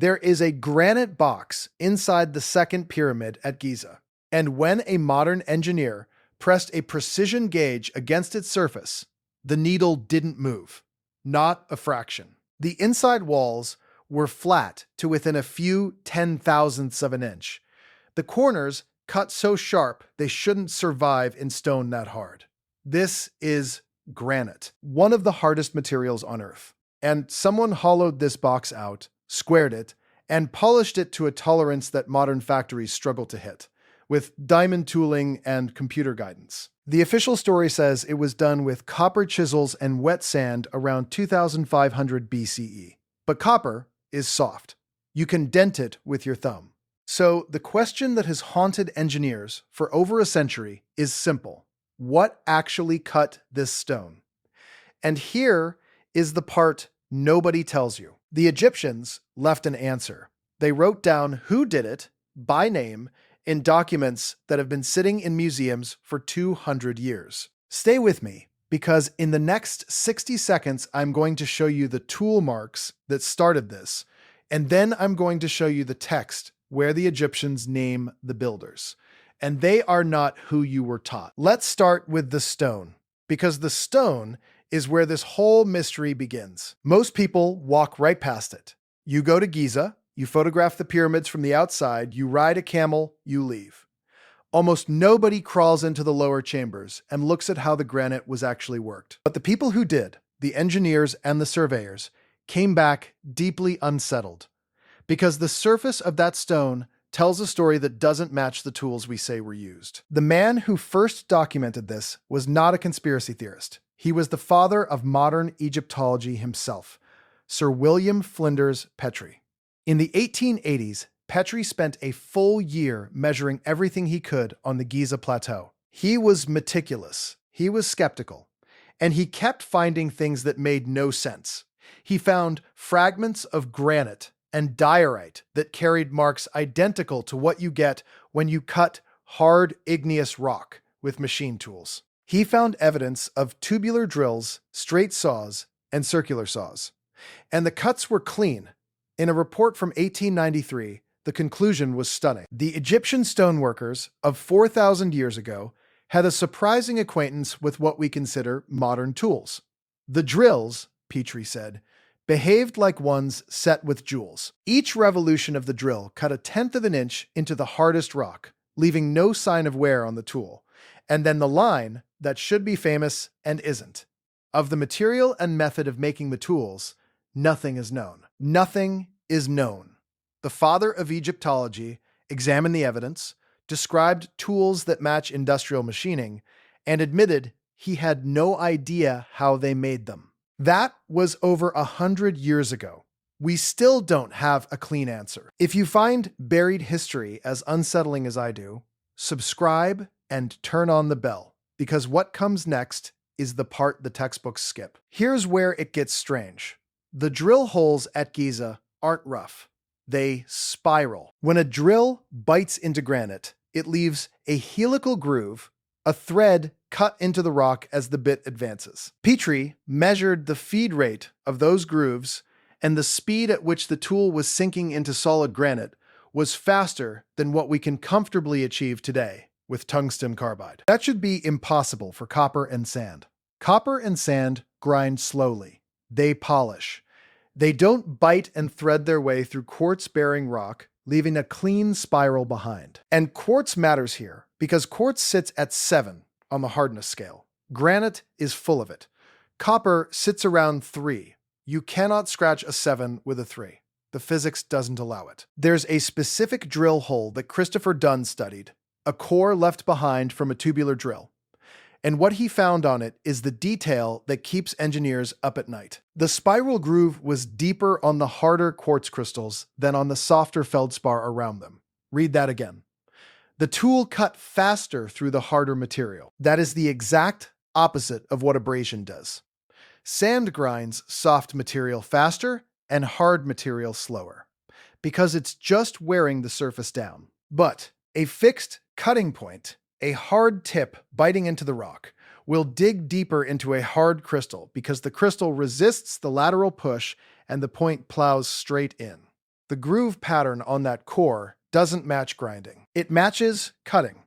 There is a granite box inside the second pyramid at Giza, and when a modern engineer pressed a precision gauge against its surface, the needle didn't move, not a fraction. The inside walls were flat to within a few 10,000ths of an inch. The corners cut so sharp they shouldn't survive in stone that hard. This is granite, one of the hardest materials on Earth. And someone hollowed this box out, squared it, and polished it to a tolerance that modern factories struggle to hit, with diamond tooling and computer guidance. The official story says it was done with copper chisels and wet sand around 2500 BCE. But copper is soft. You can dent it with your thumb. So the question that has haunted engineers for over a century is simple. What actually cut this stone? And here is the part nobody tells you. The Egyptians left an answer. They wrote down who did it, by name, in documents that have been sitting in museums for 200 years. Stay with me, because in the next 60 seconds, I'm going to show you the tool marks that started this, and then I'm going to show you the text where the Egyptians name the builders. And they are not who you were taught. Let's start with the stone, because the stone is where this whole mystery begins. Most people walk right past it. You go to Giza, you photograph the pyramids from the outside, you ride a camel, you leave. Almost nobody crawls into the lower chambers and looks at how the granite was actually worked. But the people who did, the engineers and the surveyors, came back deeply unsettled, because the surface of that stone tells a story that doesn't match the tools we say were used. The man who first documented this was not a conspiracy theorist. He was the father of modern Egyptology himself, Sir William Flinders Petrie. In the 1880s, Petrie spent a full year measuring everything he could on the Giza plateau. He was meticulous, he was skeptical, and he kept finding things that made no sense. He found fragments of granite and diorite that carried marks identical to what you get when you cut hard igneous rock with machine tools. He found evidence of tubular drills, straight saws, and circular saws. And the cuts were clean. In a report from 1893, the conclusion was stunning. The Egyptian stoneworkers of 4,000 years ago had a surprising acquaintance with what we consider modern tools. The drills, Petrie said, behaved like ones set with jewels. Each revolution of the drill cut 1/10 of an inch into the hardest rock, leaving no sign of wear on the tool. And then the line that should be famous and isn't. Of the material and method of making the tools, nothing is known. Nothing is known. The father of Egyptology examined the evidence, described tools that match industrial machining, and admitted he had no idea how they made them. That was over 100 years ago. We still don't have a clean answer. If you find buried history as unsettling as I do, subscribe and turn on the bell, because what comes next is the part the textbooks skip. Here's where it gets strange. The drill holes at Giza aren't rough. They spiral. When a drill bites into granite, it leaves a helical groove, a thread cut into the rock as the bit advances. Petrie measured the feed rate of those grooves, and the speed at which the tool was sinking into solid granite was faster than what we can comfortably achieve today with tungsten carbide. That should be impossible for copper and sand. Copper and sand grind slowly. They polish. They don't bite and thread their way through quartz-bearing rock, leaving a clean spiral behind. And quartz matters here, because quartz sits at 7 on the hardness scale. Granite is full of it. Copper sits around 3. You cannot scratch a 7 with a 3. The physics doesn't allow it. There's a specific drill hole that Christopher Dunn studied, a core left behind from a tubular drill. And what he found on it is the detail that keeps engineers up at night. The spiral groove was deeper on the harder quartz crystals than on the softer feldspar around them. Read that again. The tool cut faster through the harder material. That is the exact opposite of what abrasion does. Sand grinds soft material faster and hard material slower, because it's just wearing the surface down. But a fixed cutting point, a hard tip biting into the rock, will dig deeper into a hard crystal because the crystal resists the lateral push and the point plows straight in. The groove pattern on that core doesn't match grinding. It matches cutting.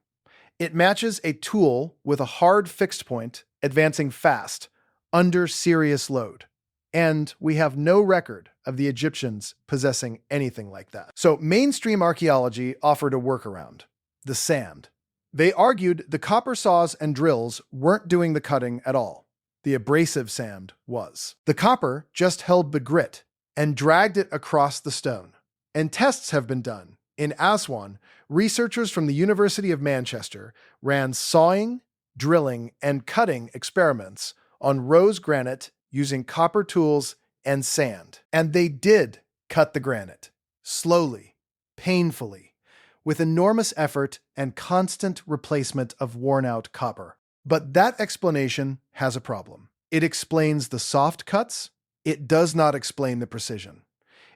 It matches a tool with a hard fixed point advancing fast, under serious load. And we have no record of the Egyptians possessing anything like that. So mainstream archaeology offered a workaround: the sand. They argued the copper saws and drills weren't doing the cutting at all. The abrasive sand was. The copper just held the grit and dragged it across the stone. And tests have been done. In Aswan, researchers from the University of Manchester ran sawing, drilling, and cutting experiments on rose granite using copper tools and sand. And they did cut the granite, slowly, painfully, with enormous effort and constant replacement of worn-out copper. But that explanation has a problem. It explains the soft cuts. It does not explain the precision.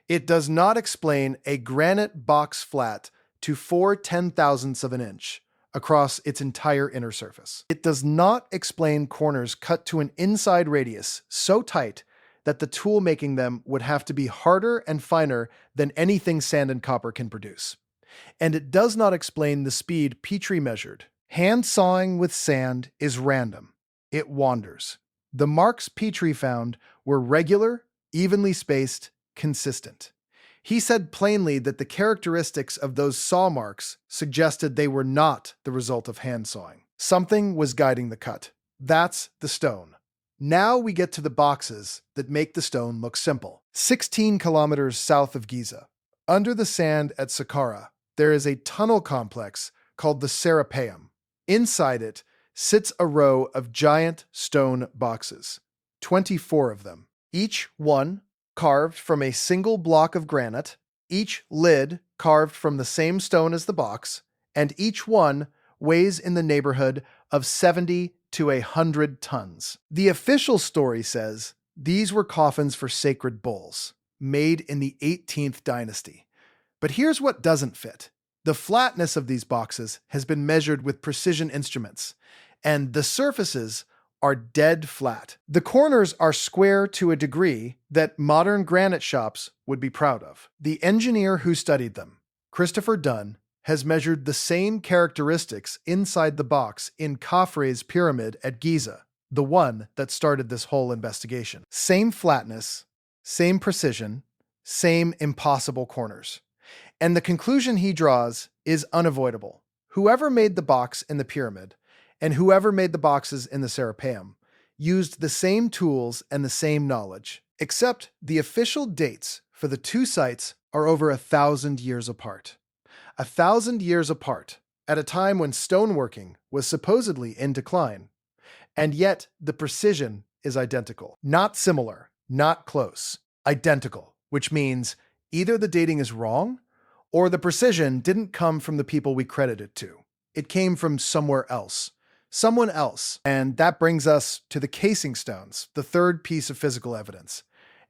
It does not explain a granite box flat to 4/10,000ths of an inch across its entire inner surface. It does not explain corners cut to an inside radius so tight that the tool making them would have to be harder and finer than anything sand and copper can produce. And it does not explain the speed Petrie measured. Hand sawing with sand is random. It wanders. The marks Petrie found were regular, evenly spaced, consistent. He said plainly that the characteristics of those saw marks suggested they were not the result of hand sawing. Something was guiding the cut. That's the stone. Now we get to the boxes that make the stone look simple. 16 kilometers south of Giza, under the sand at Saqqara, there is a tunnel complex called the Serapeum. Inside it sits a row of giant stone boxes, 24 of them, each one carved from a single block of granite, each lid carved from the same stone as the box, and each one weighs in the neighborhood of 70 to 100 tons. The official story says these were coffins for sacred bulls, made in the 18th dynasty. But here's what doesn't fit. The flatness of these boxes has been measured with precision instruments, and the surfaces are dead flat. The corners are square to a degree that modern granite shops would be proud of. The engineer who studied them, Christopher Dunn, has measured the same characteristics inside the box in Khafre's pyramid at Giza, the one that started this whole investigation. Same flatness, same precision, same impossible corners. And the conclusion he draws is unavoidable. Whoever made the box in the pyramid and whoever made the boxes in the Serapeum used the same tools and the same knowledge, except the official dates for the two sites are over 1,000 years apart. 1,000 years apart, at a time when stoneworking was supposedly in decline. And yet the precision is identical. Not similar, not close, identical, which means either the dating is wrong or the precision didn't come from the people we credit it to. It came from somewhere else. Someone else. And that brings us to the casing stones, the third piece of physical evidence,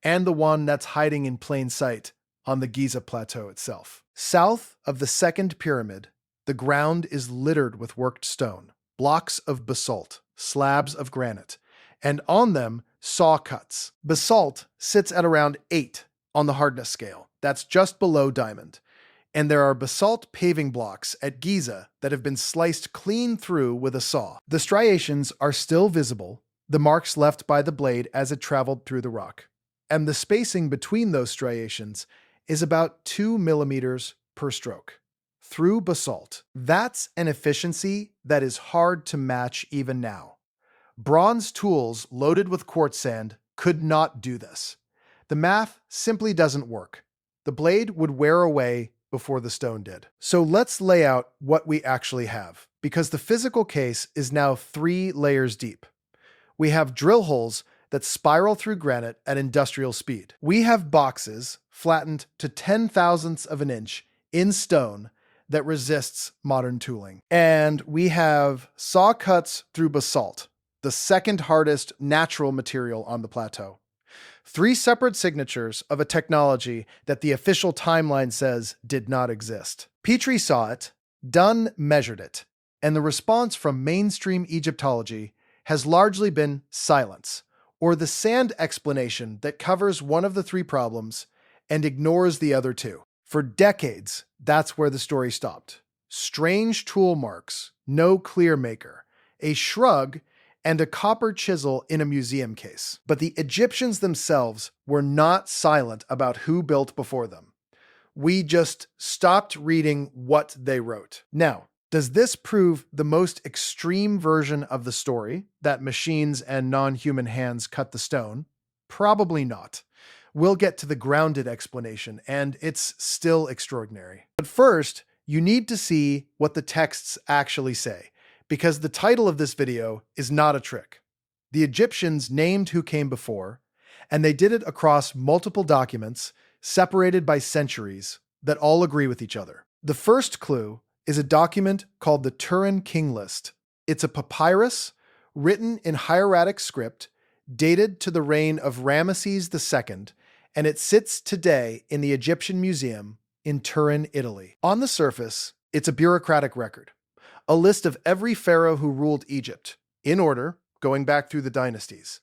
and the one that's hiding in plain sight on the Giza plateau itself. South of the second pyramid, the ground is littered with worked stone, blocks of basalt, slabs of granite, and on them, saw cuts. Basalt sits at around 8 on the hardness scale. That's just below diamond. And there are basalt paving blocks at Giza that have been sliced clean through with a saw. The striations are still visible, the marks left by the blade as it traveled through the rock. And the spacing between those striations is about 2 millimeters per stroke. Through basalt. That's an efficiency that is hard to match even now. Bronze tools loaded with quartz sand could not do this. The math simply doesn't work. The blade would wear away before the stone did. So let's lay out what we actually have, because the physical case is now 3 layers deep. We have drill holes that spiral through granite at industrial speed. We have boxes flattened to 10,000ths of an inch in stone that resists modern tooling. And we have saw cuts through basalt, the second hardest natural material on the plateau. 3 separate signatures of a technology that the official timeline says did not exist. Petrie saw it, Dunn measured it, and the response from mainstream Egyptology has largely been silence, or the sand explanation that covers one of the 3 problems and ignores the other two. For decades, that's where the story stopped. Strange tool marks, no clear maker, a shrug, and a copper chisel in a museum case. But the Egyptians themselves were not silent about who built before them. We just stopped reading what they wrote. Now, does this prove the most extreme version of the story, that machines and non-human hands cut the stone? Probably not. We'll get to the grounded explanation, and it's still extraordinary. But first, you need to see what the texts actually say, because the title of this video is not a trick. The Egyptians named who came before, and they did it across multiple documents, separated by centuries, that all agree with each other. The first clue is a document called the Turin King List. It's a papyrus written in hieratic script, dated to the reign of Ramesses II, and it sits today in the Egyptian Museum in Turin, Italy. On the surface, it's a bureaucratic record, a list of every pharaoh who ruled Egypt, in order, going back through the dynasties.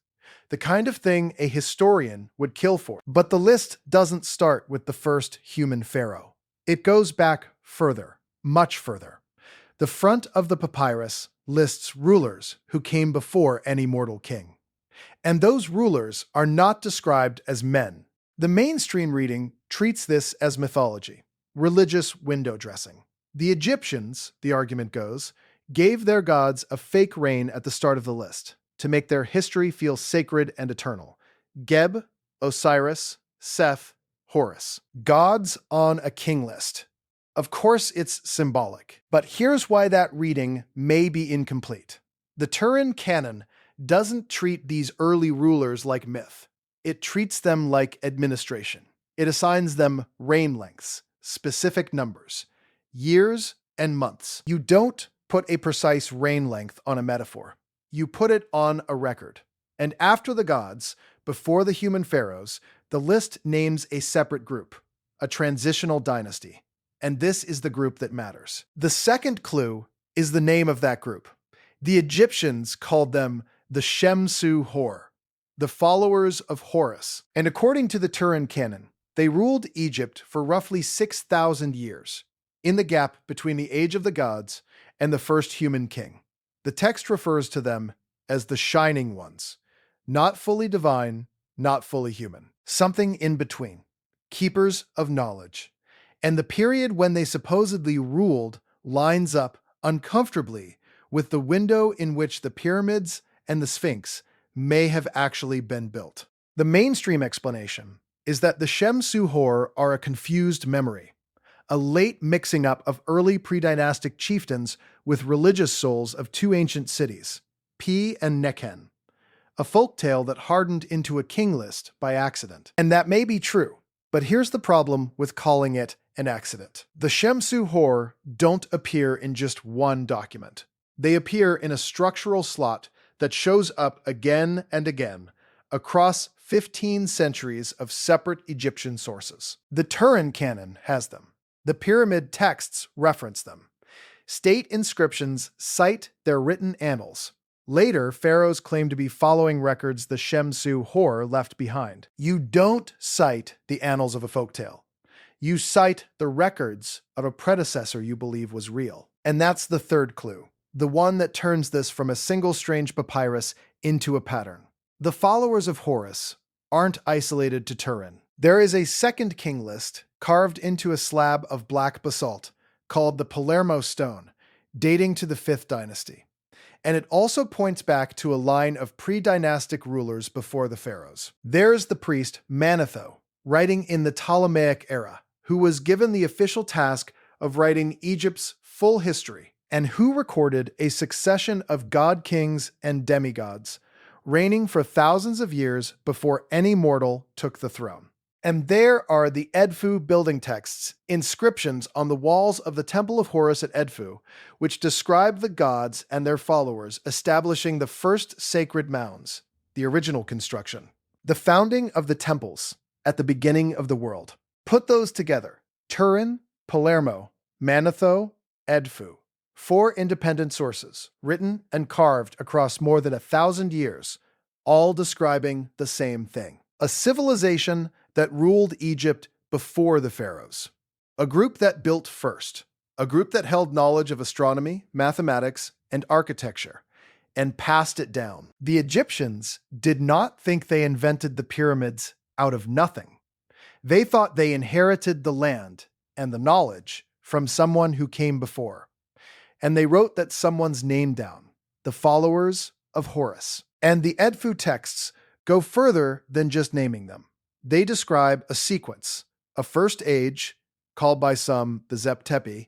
The kind of thing a historian would kill for. But the list doesn't start with the first human pharaoh. It goes back further, much further. The front of the papyrus lists rulers who came before any mortal king. And those rulers are not described as men. The mainstream reading treats this as mythology, religious window dressing. The Egyptians, the argument goes, gave their gods a fake reign at the start of the list to make their history feel sacred and eternal. Geb, Osiris, Seth, Horus. Gods on a king list. Of course, it's symbolic, but here's why that reading may be incomplete. The Turin canon doesn't treat these early rulers like myth. It treats them like administration. It assigns them reign lengths, specific numbers, years and months. You don't put a precise reign length on a metaphor. You put it on a record. And after the gods, before the human pharaohs, the list names a separate group, a transitional dynasty. And this is the group that matters. The second clue is the name of that group. The Egyptians called them the Shem-Su-Hor, the followers of Horus. And according to the Turin canon, they ruled Egypt for roughly 6,000 years, in the gap between the age of the gods and the first human king. The text refers to them as the Shining Ones, not fully divine, not fully human, something in between, keepers of knowledge. And the period when they supposedly ruled lines up uncomfortably with the window in which the pyramids and the Sphinx may have actually been built. The mainstream explanation is that the Shem-Su-Hor are a confused memory, a late mixing up of early pre-dynastic chieftains with religious souls of two ancient cities, Pi and Nekhen, a folktale that hardened into a king list by accident. And that may be true, but here's the problem with calling it an accident. The Shem-Su-Hor don't appear in just one document. They appear in a structural slot that shows up again and again across 15 centuries of separate Egyptian sources. The Turin canon has them. The pyramid texts reference them. State inscriptions cite their written annals. Later, pharaohs claim to be following records the Shem-Su-Hor left behind. You don't cite the annals of a folktale. You cite the records of a predecessor you believe was real. And that's the third clue, the one that turns this from a single strange papyrus into a pattern. The followers of Horus aren't isolated to Turin. There is a second king list carved into a slab of black basalt called the Palermo stone, dating to the 5th dynasty. And it also points back to a line of pre-dynastic rulers before the pharaohs. There's the priest Manetho, writing in the Ptolemaic era, who was given the official task of writing Egypt's full history, and who recorded a succession of god-kings and demigods, reigning for thousands of years before any mortal took the throne. And there are the Edfu building texts, inscriptions on the walls of the Temple of Horus at Edfu, which describe the gods and their followers establishing the first sacred mounds, the original construction, the founding of the temples at the beginning of the world. Put those together: Turin, Palermo, Manetho, Edfu. 4 independent sources, written and carved across more than 1,000 years, all describing the same thing. A civilization that ruled Egypt before the pharaohs. A group that built first. A group that held knowledge of astronomy, mathematics, and architecture, and passed it down. The Egyptians did not think they invented the pyramids out of nothing. They thought they inherited the land and the knowledge from someone who came before. And they wrote that someone's name down, the followers of Horus. And the Edfu texts go further than just naming them. They describe a sequence, a first age, called by some the Zep-Tepi,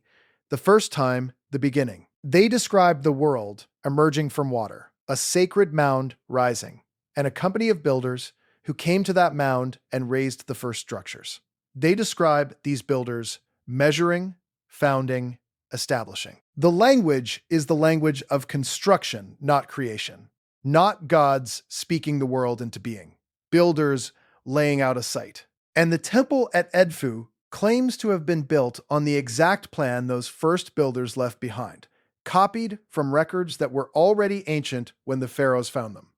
the first time, the beginning. They describe the world emerging from water, a sacred mound rising, and a company of builders who came to that mound and raised the first structures. They describe these builders measuring, founding, establishing. The language is the language of construction, not creation. Not gods speaking the world into being. Builders laying out a site. And the temple at Edfu claims to have been built on the exact plan those first builders left behind, copied from records that were already ancient when the pharaohs found them.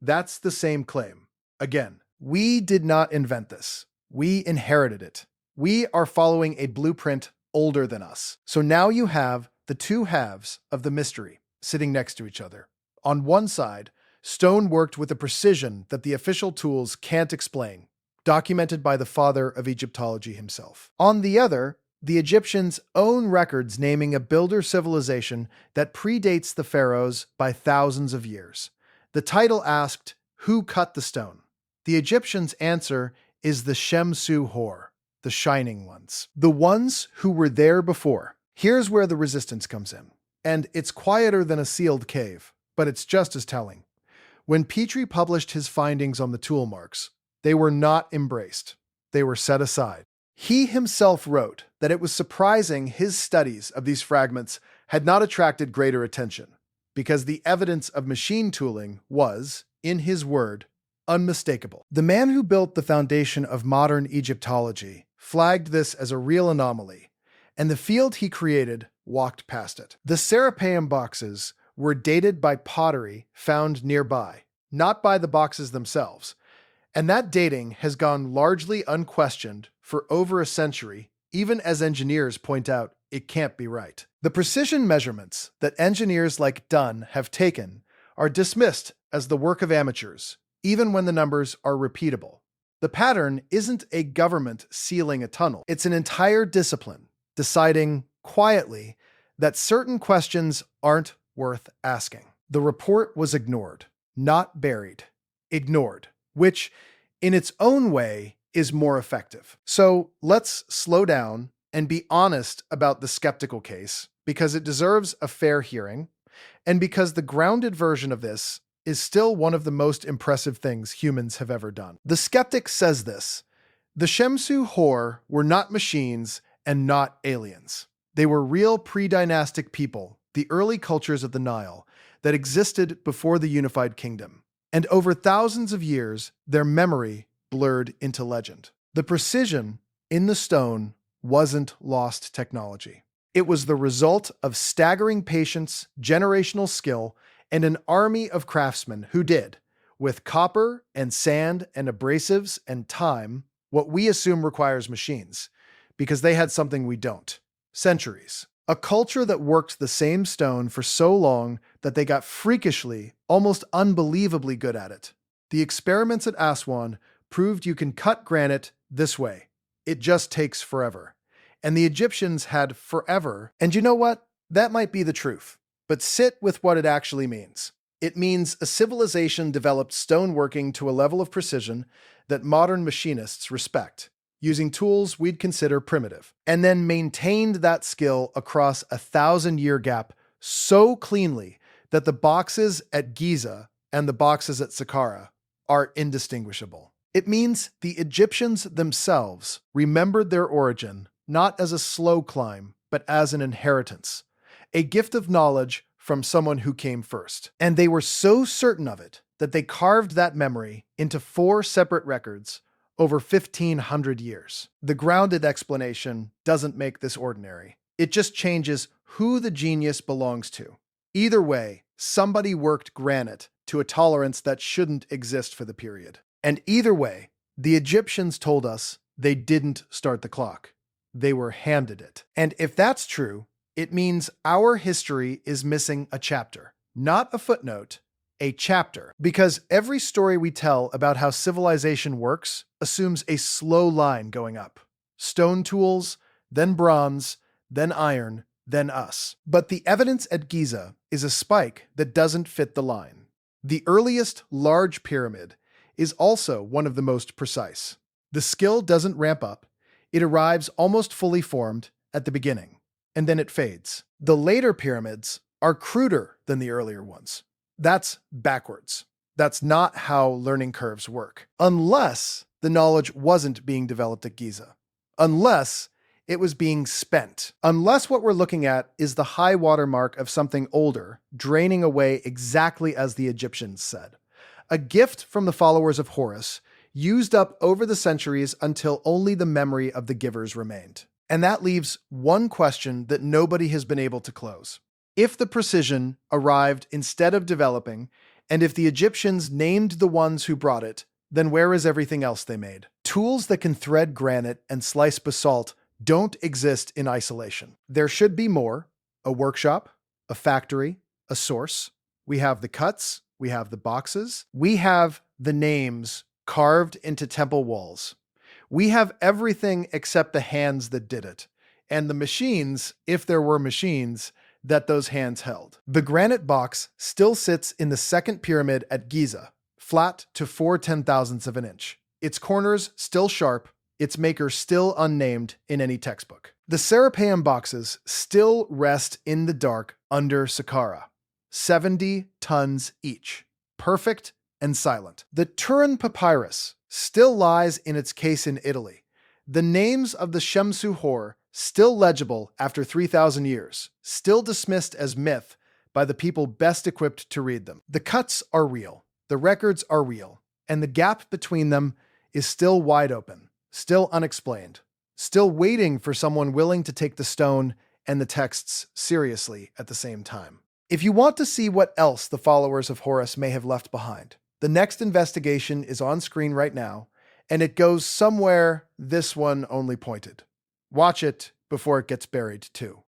That's the same claim. Again, we did not invent this. We inherited it. We are following a blueprint older than us. So now you have the two halves of the mystery sitting next to each other. On one side, stone worked with a precision that the official tools can't explain, documented by the father of Egyptology himself. On the other, the Egyptians' own records naming a builder civilization that predates the pharaohs by thousands of years. The title asked, "Who cut the stone?" The Egyptians' answer is the Shemsu-Hor, the shining ones. The ones who were there before. Here's where the resistance comes in. And it's quieter than a sealed cave, but it's just as telling. When Petrie published his findings on the tool marks, they were not embraced. They were set aside. He himself wrote that it was surprising his studies of these fragments had not attracted greater attention, because the evidence of machine tooling was, in his word, unmistakable. The man who built the foundation of modern Egyptology flagged this as a real anomaly, and the field he created walked past it. The Serapeum boxes were dated by pottery found nearby, not by the boxes themselves, and that dating has gone largely unquestioned for over a century, even as engineers point out it can't be right. The precision measurements that engineers like Dunn have taken are dismissed as the work of amateurs, even when the numbers are repeatable. The pattern isn't a government sealing a tunnel. It's an entire discipline deciding quietly that certain questions aren't worth asking. The report was ignored, not buried. Ignored, which in its own way is more effective. So let's slow down and be honest about the skeptical case, because it deserves a fair hearing, and because the grounded version of this is still one of the most impressive things humans have ever done. The skeptic says this: the Shemsu-Hor were not machines and not aliens. They were real pre-dynastic people, the early cultures of the Nile, that existed before the unified kingdom. And over thousands of years, their memory blurred into legend. The precision in the stone wasn't lost technology. It was the result of staggering patience, generational skill, and an army of craftsmen who did, with copper and sand and abrasives and time, what we assume requires machines, because they had something we don't: centuries. A culture that worked the same stone for so long that they got freakishly, almost unbelievably good at it. The experiments at Aswan proved you can cut granite this way. It just takes forever. And the Egyptians had forever. And you know what? That might be the truth. But sit with what it actually means. It means a civilization developed stoneworking to a level of precision that modern machinists respect, using tools we'd consider primitive, and then maintained that skill across a 1,000-year gap so cleanly that the boxes at Giza and the boxes at Saqqara are indistinguishable. It means the Egyptians themselves remembered their origin not as a slow climb, but as an inheritance, a gift of knowledge from someone who came first. And they were so certain of it that they carved that memory into 4 separate records over 1,500 years. The grounded explanation doesn't make this ordinary. It just changes who the genius belongs to. Either way, somebody worked granite to a tolerance that shouldn't exist for the period. And either way, the Egyptians told us They didn't start the clock. They were handed it. And if that's true, it means our history is missing a chapter. Not a footnote, a chapter. Because every story we tell about how civilization works assumes a slow line going up. Stone tools, then bronze, then iron, then us. But the evidence at Giza is a spike that doesn't fit the line. The earliest large pyramid is also one of the most precise. The skill doesn't ramp up. It arrives almost fully formed at the beginning, and then it fades. The later pyramids are cruder than the earlier ones. That's backwards. That's not how learning curves work. Unless the knowledge wasn't being developed at Giza. Unless it was being spent. Unless what we're looking at is the high water mark of something older, draining away exactly as the Egyptians said. A gift from the followers of Horus, used up over the centuries until only the memory of the givers remained. And that leaves one question that nobody has been able to close. If the precision arrived instead of developing, and if the Egyptians named the ones who brought it, then where is everything else they made? Tools that can thread granite and slice basalt don't exist in isolation. There should be more: a workshop, a factory, a source. We have the cuts, we have the boxes, we have the names carved into temple walls. We have everything except the hands that did it, and the machines, if there were machines, that those hands held. The granite box still sits in the second pyramid at Giza, flat to 4/10,000ths of an inch. Its corners still sharp, its maker still unnamed in any textbook. The Serapeum boxes still rest in the dark under Saqqara, 70 tons each, perfect and silent. The Turin papyrus still lies in its case in Italy. The names of the Shemsu Hor still legible after 3,000 years, still dismissed as myth by the people best equipped to read them. The cuts are real, the records are real, and the gap between them is still wide open, still unexplained, still waiting for someone willing to take the stone and the texts seriously at the same time. If you want to see what else the followers of Horus may have left behind, the next investigation is on screen right now, and it goes somewhere this one only pointed. Watch it before it gets buried too.